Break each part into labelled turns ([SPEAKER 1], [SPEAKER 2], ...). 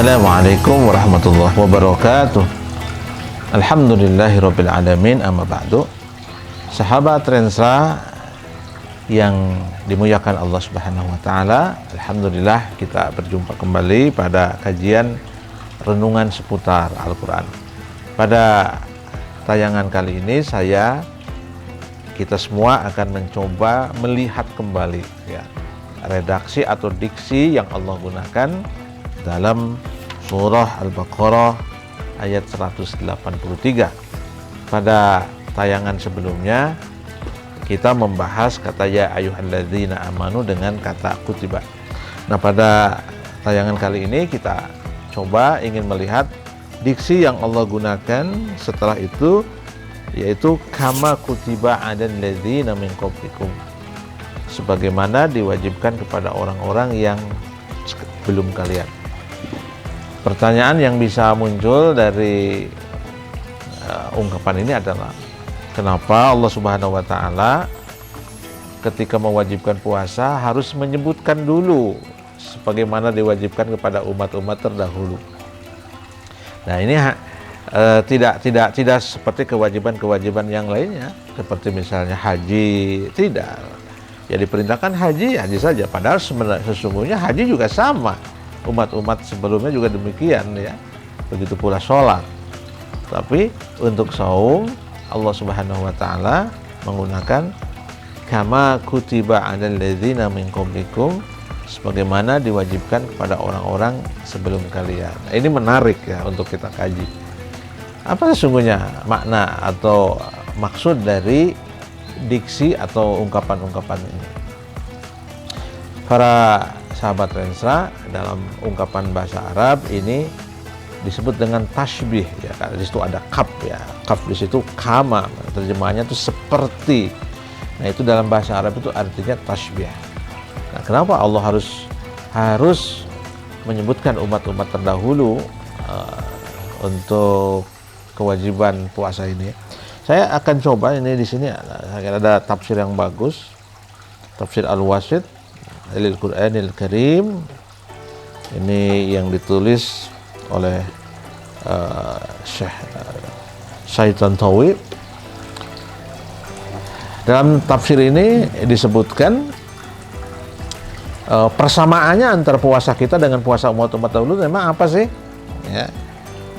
[SPEAKER 1] Assalamualaikum warahmatullahi wabarakatuh. Alhamdulillahirabbil alamin, amma ba'du. Sahabat Rensra yang dimuliakan Allah Subhanahu wa taala, alhamdulillah kita berjumpa kembali pada kajian renungan seputar Al-Qur'an. Pada tayangan kali ini kita semua akan mencoba melihat kembali ya, redaksi atau diksi yang Allah gunakan dalam surah Al-Baqarah ayat 183. Pada tayangan sebelumnya kita membahas kata ya ayyuhalladzina amanu dengan kata kutiba. Nah, pada tayangan kali ini kita coba ingin melihat diksi yang Allah gunakan setelah itu, yaitu kama kutiba 'alal ladzina min qablikum, sebagaimana diwajibkan kepada orang-orang yang belum kalian. Pertanyaan yang bisa muncul dari ungkapan ini adalah, kenapa Allah Subhanahu wa taala ketika mewajibkan puasa harus menyebutkan dulu sebagaimana diwajibkan kepada umat-umat terdahulu. Nah, ini tidak seperti kewajiban-kewajiban yang lainnya, seperti misalnya haji, tidak. Ya diperintahkan haji saja, padahal sesungguhnya haji juga sama. Umat-umat sebelumnya juga demikian ya. Begitu pula sholat. Tapi untuk saum Allah Subhanahu wa taala menggunakan kama kutiba 'alal ladzina min qablikum, sebagaimana diwajibkan kepada orang-orang sebelum kalian. Nah, ini menarik ya untuk kita kaji. Apa sesungguhnya makna atau maksud dari diksi atau ungkapan-ungkapan ini? Para sahabat Rensra, dalam ungkapan bahasa Arab ini disebut dengan tasbih ya. Di situ ada kaf ya. Kaf di situ kama, terjemahannya itu seperti. Nah, itu dalam bahasa Arab itu artinya tasbih. Nah, kenapa Allah harus menyebutkan umat-umat terdahulu untuk kewajiban puasa ini? Saya akan coba ini di sini ada tafsir yang bagus, tafsir Al-Wasit Lil Qur'anil Karim. Ini yang ditulis oleh Syekh Said Tantawi. Dalam tafsir ini disebutkan persamaannya antara puasa kita dengan puasa umat-umat dahulu memang apa sih? Ya.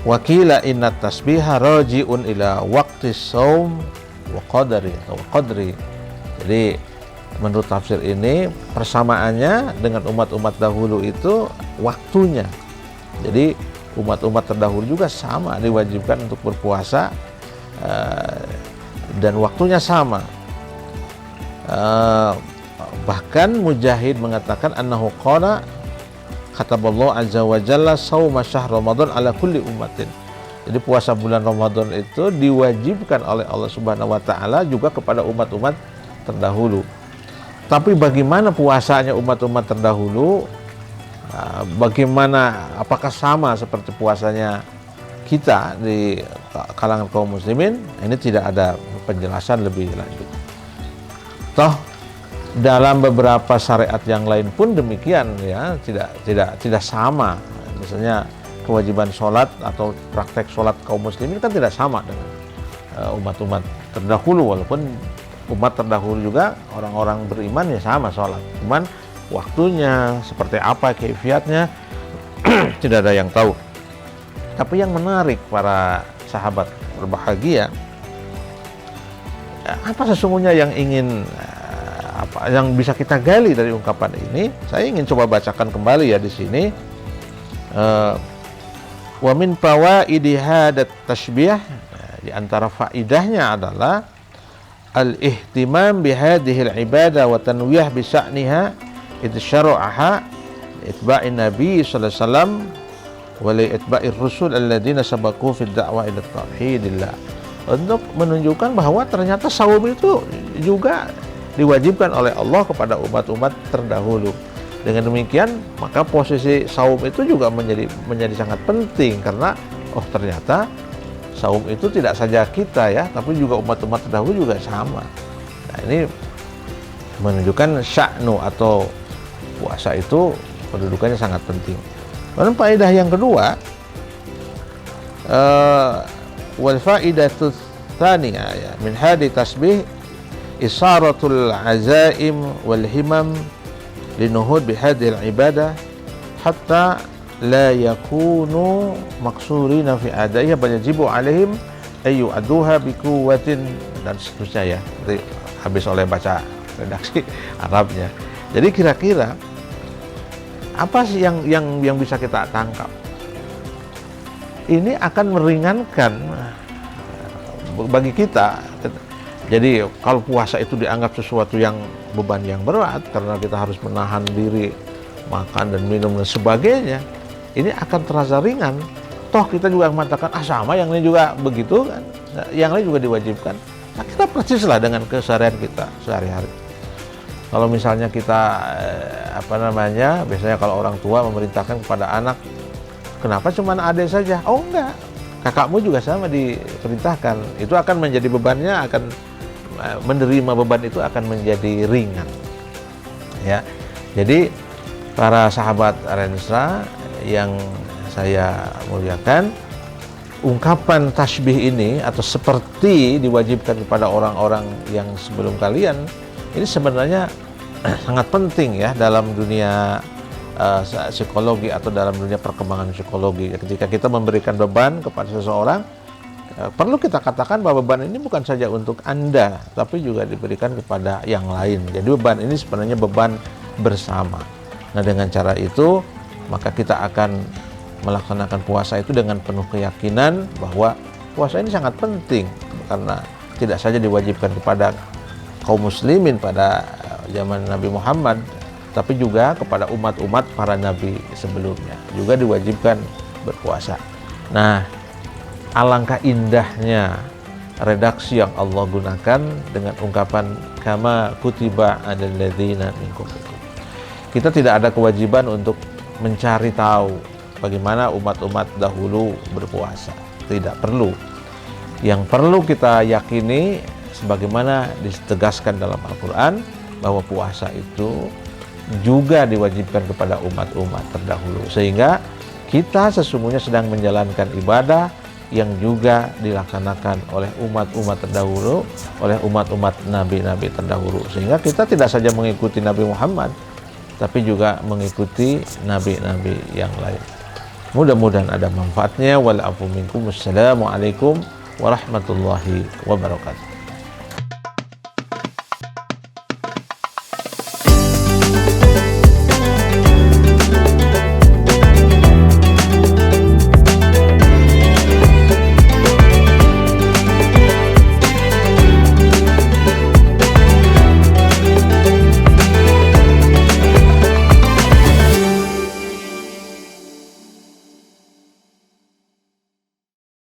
[SPEAKER 1] Wakila inna tasbiha raji'un ila waqti shaum wa qadri. Jadi menurut tafsir ini persamaannya dengan umat-umat dahulu itu waktunya. Jadi umat-umat terdahulu juga sama diwajibkan untuk berpuasa dan waktunya sama. Bahkan Mujahid mengatakan annahu qala kataballahu azza wa jalla shauma syahr Ramadan ala kulli ummatin. Jadi puasa bulan Ramadan itu diwajibkan oleh Allah Subhanahu wa taala juga kepada umat-umat terdahulu. Tapi bagaimana puasanya umat-umat terdahulu? Bagaimana, apakah sama seperti puasanya kita di kalangan kaum muslimin? Ini tidak ada penjelasan lebih lanjut. Toh dalam beberapa syariat yang lain pun demikian ya, tidak sama. Misalnya kewajiban sholat atau praktek sholat kaum muslimin kan tidak sama dengan umat-umat terdahulu, walaupun umat terdahulu juga orang-orang beriman ya sama sholat, cuman waktunya seperti apa, kaifiatnya tidak ada yang tahu. Tapi yang menarik para sahabat berbahagia, apa sesungguhnya yang ingin yang bisa kita gali dari ungkapan ini? Saya ingin coba bacakan kembali ya di sini. Wa min fawaidi hadat tasbih, di antara faidahnya adalah al-ihtimam bihadhil ibadah wa tanwih bi sya'niha idh syara'aha itba'in nabi sallallahu alaihi wasallam wa li itba'ir rusul alladziina sabaqu fid da'wah ila tauhidillah, untuk menunjukkan bahwa ternyata saum itu juga diwajibkan oleh Allah kepada umat-umat terdahulu. Dengan demikian, maka posisi saum itu juga menjadi sangat penting, karena ternyata saum itu tidak saja kita ya, tapi juga umat-umat terdahulu juga sama. Nah, ini menunjukkan sya'nu atau puasa itu kedudukannya sangat penting. Dan faedah yang kedua, wal faidatu tsaniyah ya min hadi tasbih isaratul azaim wal himam linuhud bihadhihi al ibadah hatta la yakunu maqsurina fi adaiha bal yajibu alaihim ayu aduha biquwatin dan seterusnya ya. Nanti habis oleh baca redaksi Arabnya. Jadi kira-kira apa sih yang bisa kita tangkap? Ini akan meringankan bagi kita. Jadi kalau puasa itu dianggap sesuatu yang beban yang berat karena kita harus menahan diri makan dan minum dan sebagainya, ini akan terasa ringan. Toh kita juga mengatakan sama yang ini juga begitu kan, yang lain juga diwajibkan. Nah, kita persislah dengan keseharian kita sehari-hari. Kalau misalnya kita biasanya kalau orang tua memerintahkan kepada anak, kenapa cuma adik saja? Oh enggak, kakakmu juga sama diperintahkan. Itu akan menjadi bebannya, akan menerima beban itu akan menjadi ringan. Ya, jadi para sahabat Rensra yang saya muliakan, ungkapan tasbih ini atau seperti diwajibkan kepada orang-orang yang sebelum kalian, ini sebenarnya sangat penting ya dalam dunia psikologi atau dalam dunia perkembangan psikologi. Ketika kita memberikan beban kepada seseorang, perlu kita katakan bahwa beban ini bukan saja untuk Anda, tapi juga diberikan kepada yang lain. Jadi beban ini sebenarnya beban bersama. Nah, dengan cara itu maka kita akan melaksanakan puasa itu dengan penuh keyakinan bahwa puasa ini sangat penting karena tidak saja diwajibkan kepada kaum muslimin pada zaman Nabi Muhammad, tapi juga kepada umat-umat para nabi sebelumnya juga diwajibkan berpuasa. Nah, alangkah indahnya redaksi yang Allah gunakan dengan ungkapan kama kutiba 'alal ladzina min qablikum. Kita tidak ada kewajiban untuk mencari tahu bagaimana umat-umat dahulu berpuasa. Tidak perlu. Yang perlu kita yakini sebagaimana ditegaskan dalam Al-Quran bahwa puasa itu juga diwajibkan kepada umat-umat terdahulu, sehingga kita sesungguhnya sedang menjalankan ibadah yang juga dilaksanakan oleh umat-umat terdahulu, oleh umat-umat nabi-nabi terdahulu, sehingga kita tidak saja mengikuti Nabi Muhammad tapi juga mengikuti nabi-nabi yang lain. Mudah-mudahan ada manfaatnya. Wal afu minkum. Wassalamualaikum warahmatullahi wabarakatuh.